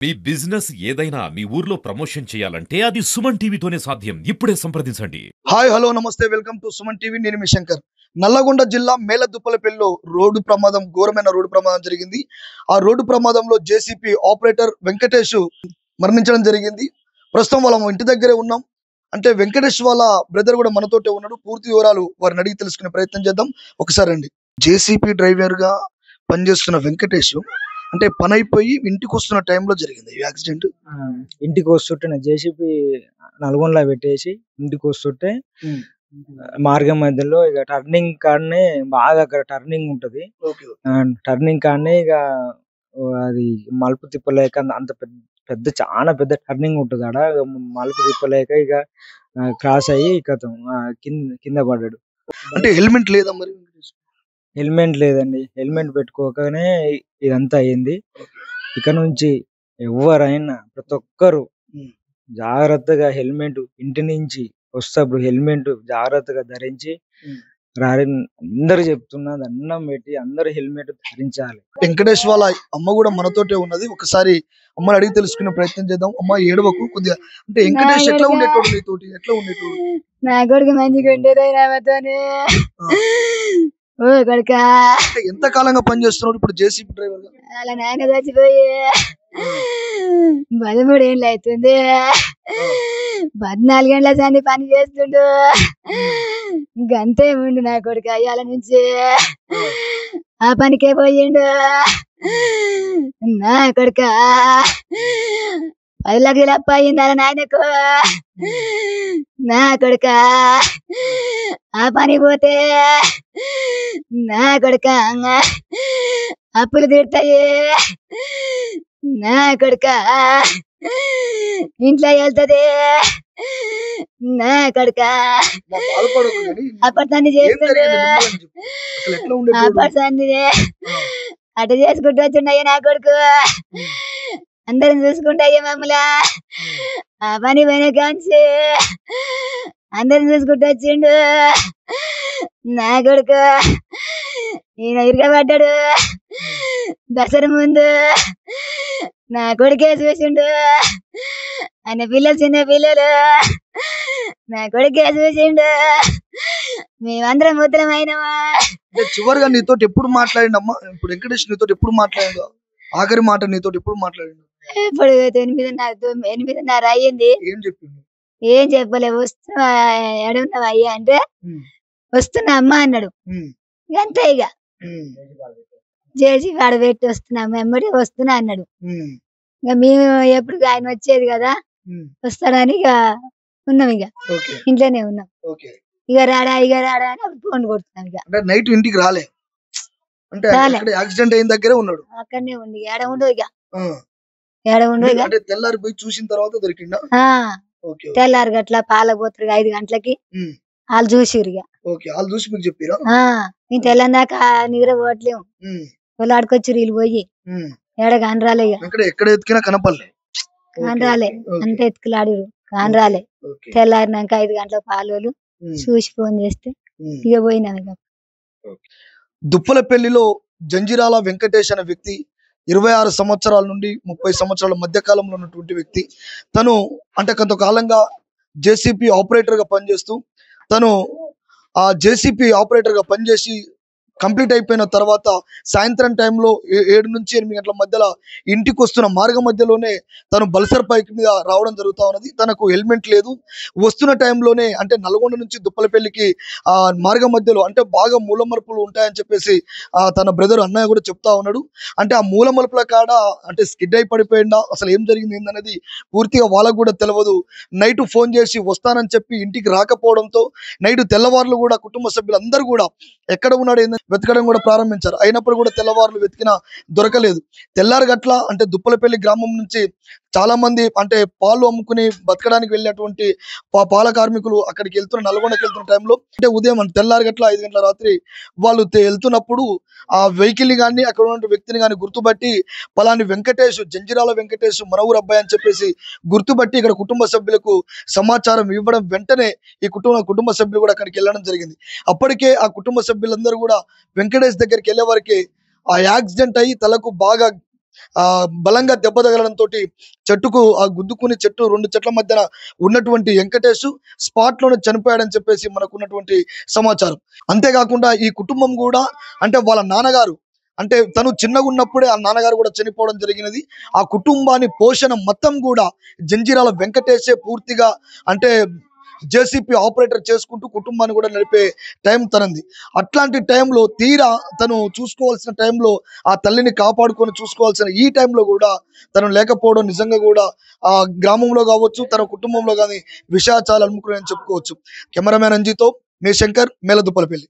మీ business ఏదైనా మీ ఊర్లో promotion చేయాలంటే అది సుమన్ టీవీతోనే సాధ్యం. ఇప్పుడే సంప్రదించండి. హాయ్ హలో నమస్తే వెల్కమ్ టు సుమన్ టీవీ. నేను మీ శంకర్. నల్లగొండ జిల్లా మేలదుప్పలపల్లిలో ఘోరమైన రోడ్డు ప్రమాదం జరిగింది. ఆ రోడ్డు ప్రమాదంలో జేసీపీ ఆపరేటర్ వెంకటేష్ మరణించడం జరిగింది. ప్రస్తుతం వాళ్ళ ఇంటి దగ్గరే ఉన్నాం. అంటే వెంకటేష్ వాళ్ళ బ్రదర్ కూడా మనతోటే ఉన్నాడు. పూర్తి వివరాలు వారిని అడిగి తెలుసుకునే ప్రయత్నం చేద్దాం. ఒకసారి అండి. జేసీపీ డ్రైవర్ గా పనిచేస్తున్న వెంకటేష్ అంటే పని అయిపోయి ఇంటికి వస్తున్న టైంలో జరిగింది ఈ యాక్సిడెంట్. ఇంటికి వస్తుంటే జేసీబీ నల్గొండలో పెట్టేసి ఇంటికి వస్తుంటే మార్గం మధ్యలో ఇక టర్నింగ్ కాడనే బాగా అక్కడ టర్నింగ్ ఉంటది. టర్నింగ్ కాడనే ఇక అది మలుపు తిప్పలేక అంత పెద్ద చాలా పెద్ద టర్నింగ్ ఉంటది ఆడ. మలుపు తిప్పలేక ఇక క్రాస్ అయ్యి కింద పడ్డాడు. అంటే హెల్మెట్ లేదా మరి? హెల్మెట్ లేదండి. హెల్మెట్ పెట్టుకోకనే ఇదంతా అయింది. ఇక నుంచి ఎవరైనా ప్రతి ఒక్కరు జాగ్రత్తగా హెల్మెట్ ఇంటి నుంచి వస్తప్పుడు హెల్మెట్ జాగ్రత్తగా ధరించి అందరు చెప్తున్నా దండం పెట్టి అందరు హెల్మెట్ ధరించాలి. వెంకటేష్ వాళ్ళ అమ్మ కూడా మనతోటే ఉన్నది. ఒకసారి అమ్మని అడిగి తెలుసుకునే ప్రయత్నం చేద్దాం. అమ్మ ఏడవకు కొద్దిగా. అంటే వెంకటేష్ ఎట్లా ఉండేటోడు నీతోటి? ఎట్లా ఉండేటోడు? నా కొడుకు మంచిగా ఉండేదోనే. ఓ కొడుకా, ఎంత కాలంగా పని చేస్తున్నాడు ఇప్పుడు జేసీబీ డ్రైవర్ గా? అలా నాయన చచ్చిపోయి 13 ఏళ్ళు అవుతుంది. 14 గంటల సంది పని చేస్తుండు. గంతే ఉండు నా కొడుకు. అయ్యాల నుంచి ఆ పనికే పోయిండు నా కొడుక. 10 లక్షలు అప్ప అయింది అలా నాయనకు. నా కొడుక ఆ పని పోతే నా కొడుక అప్పులు తీరుతాయి. నా కొడుక ఇంట్లో వెళ్తది. నా కొడుక అప్పటి చేస్తుండే. అప్పటి అటు చేసుకుంటూ వచ్చిండయ్య నా కొడుకు. అందరం చూసుకుంటాయ్య మమ్మల్ని. ఆ పని పోయిన కాంచి అందరం చూసుకుంటూ వచ్చిండు నా కొడుకు. ఈయన ఇరగబడ్డాడు దసరా ముందు. నా కొడుకే చూసిండు. ఆయన పిల్లలు చిన్న పిల్లలు నా కొడుకే చూసిండు. మేమందరం ముద్రమైనమా. చివరిగా నీతో ఎప్పుడు మాట్లాడిండమ్మా? ఇప్పుడు వెంకటేష్ నీతో ఎప్పుడు మాట్లాడిండు? ఆఖరి మాట నీతో ఎప్పుడు మాట్లాడిండు? ఇప్పుడు 8:30 అయ్యింది. ఏం చెప్పిండు? ఏం చెప్పలే. వస్తున్నా ఎడున్నావు అయ్యా అంటే వస్తున్నా అమ్మా అన్నాడు. అంతే ఇక చేసి వాడు పెట్టి వస్తున్నా వెంబడి వస్తున్నా అన్నాడు. ఇక మేము ఎప్పుడు ఆయన వచ్చేది కదా వస్తాడని ఇక ఉన్నాం. ఇక ఇంట్లోనే ఉన్నాం. ఇక రాడా అని అప్పుడు ఫోన్ కొడుతున్నాం. ఇక నైట్ ఇంటికి రాలే. అంటే యాక్సిడెంట్ అయిన దగ్గరే ఉన్నాడు. అక్కడనే ఉండి ఏడ ఉండవు. ఇక ఏడ ఉండవు. ఇక తెల్లారి పోయి చూసిన తర్వాత దొరికిందా? తెల్లారి గట్ల పాలపోతారు 5 గంటలకి వాళ్ళు చూసిరు. ఇక వాళ్ళు చూసి మీకు చెప్పారా? మేము తెల్లందాక నిద్ర పోవట్లేము. వాళ్ళు ఆడుకొచ్చారు వీళ్ళు పోయి ఏడ కానరాలే. ఇక ఎక్కడ ఎత్తుకినా కనపడలే. కానరాలే అంత ఎత్తుకులాడిరు. కానరాలే. తెల్లారినాక 5 గంటలకు పాలు చూసి ఫోన్ చేస్తే ఇక పోయినాం. ఇక దుప్పలపల్లిలో జంజిరాల వెంకటేష్ అనే వ్యక్తి 26 సంవత్సరాల నుండి 30 సంవత్సరాల మధ్య కాలంలో ఉన్నటువంటి వ్యక్తి. తను అంటే కొంతకాలంగా జేసీపీ ఆపరేటర్ గా పనిచేస్తూ తను ఆ జేసీపీ ఆపరేటర్ గా పనిచేసి కంప్లీట్ అయిపోయిన తర్వాత సాయంత్రం టైంలో 7 నుంచి 8 గంటల మధ్యలో ఇంటికి వస్తున్న మార్గం మధ్యలోనే తను బల్సర్ బైక్ మీద రావడం జరుగుతూ ఉన్నది. తనకు హెల్మెట్ లేదు. వస్తున్న టైంలోనే అంటే నల్గొండ నుంచి దుప్పలపల్లికి ఆ మార్గం మధ్యలో అంటే బాగా మూలమలుపులు ఉంటాయని చెప్పేసి తన బ్రదర్ అన్నయ్య కూడా చెప్తా ఉన్నాడు. అంటే ఆ మూలమలుపుల కాడ అంటే స్కిడ్ అయి పడిపోయిందా, అసలు ఏం జరిగింది ఏందనేది పూర్తిగా వాళ్ళకు కూడా తెలియదు. నైట్ ఫోన్ చేసి వస్తానని చెప్పి ఇంటికి రాకపోవడంతో నైట్ తెల్లవారులు కూడా కుటుంబ సభ్యులందరూ కూడా ఎక్కడ ఉన్నాడు ఏందని వెతకడం కూడా ప్రారంభించారు. అయినప్పుడు కూడా తెల్లవారులు వెతికినా దొరకలేదు. తెల్లారి గట్ల అంటే దుప్పలపల్లి గ్రామం నుంచి చాలా మంది అంటే పాలు అమ్ముకుని బతకడానికి వెళ్ళినటువంటి పాల కార్మికులు అక్కడికి వెళ్తున్న నల్గొండకి వెళ్తున్న టైంలో అంటే ఉదయం తెల్లారి గట్ల 5 గంటల రాత్రి వాళ్ళు వెళ్తున్నప్పుడు ఆ వెహికల్ ని కానీ అక్కడ ఉన్న వ్యక్తిని కానీ గుర్తుపట్టి పలాని వెంకటేష్, జంజిరాల వెంకటేష్ మన ఊరు అబ్బాయి అని చెప్పేసి గుర్తుపట్టి ఇక్కడ కుటుంబ సభ్యులకు సమాచారం ఇవ్వడం వెంటనే ఈ కుటుంబ సభ్యులు కూడా అక్కడికి వెళ్ళడం జరిగింది. అప్పటికే ఆ కుటుంబ సభ్యులందరూ కూడా వెంకటేష్ దగ్గరికి వెళ్ళే వరకే ఆ యాక్సిడెంట్ అయ్యి తలకు బాగా బలంగా దెబ్బ తగలడంతో చెట్టుకు గుద్దుకుని చెట్టు 2 చెట్ల మధ్యన ఉన్నటువంటి వెంకటేష్ స్పాట్ లోనే చనిపోయాడని చెప్పేసి మనకున్నటువంటి సమాచారం. అంతేకాకుండా ఈ కుటుంబం కూడా అంటే వాళ్ళ నాన్నగారు అంటే తను చిన్నగా ఉన్నప్పుడే ఆ నాన్నగారు కూడా చనిపోవడం జరిగినది. ఆ కుటుంబాన్ని పోషణ మొత్తం కూడా జంజీరాల వెంకటేషే పూర్తిగా అంటే జేసీపీ ఆపరేటర్ చేసుకుంటూ కుటుంబాన్ని కూడా నడిపే టైం తనంది. అట్లాంటి టైంలో తీరా తను చూసుకోవాల్సిన టైంలో ఆ తల్లిని కాపాడుకొని చూసుకోవాల్సిన ఈ టైంలో కూడా తను లేకపోవడం నిజంగా కూడా ఆ గ్రామంలో కావచ్చు తన కుటుంబంలో కానీ విషాచాలు అలుముకుని చెప్పుకోవచ్చు. కెమెరామ్యాన్ అంజీతో మీ శంకర్, మేలదుప్పలపల్లి.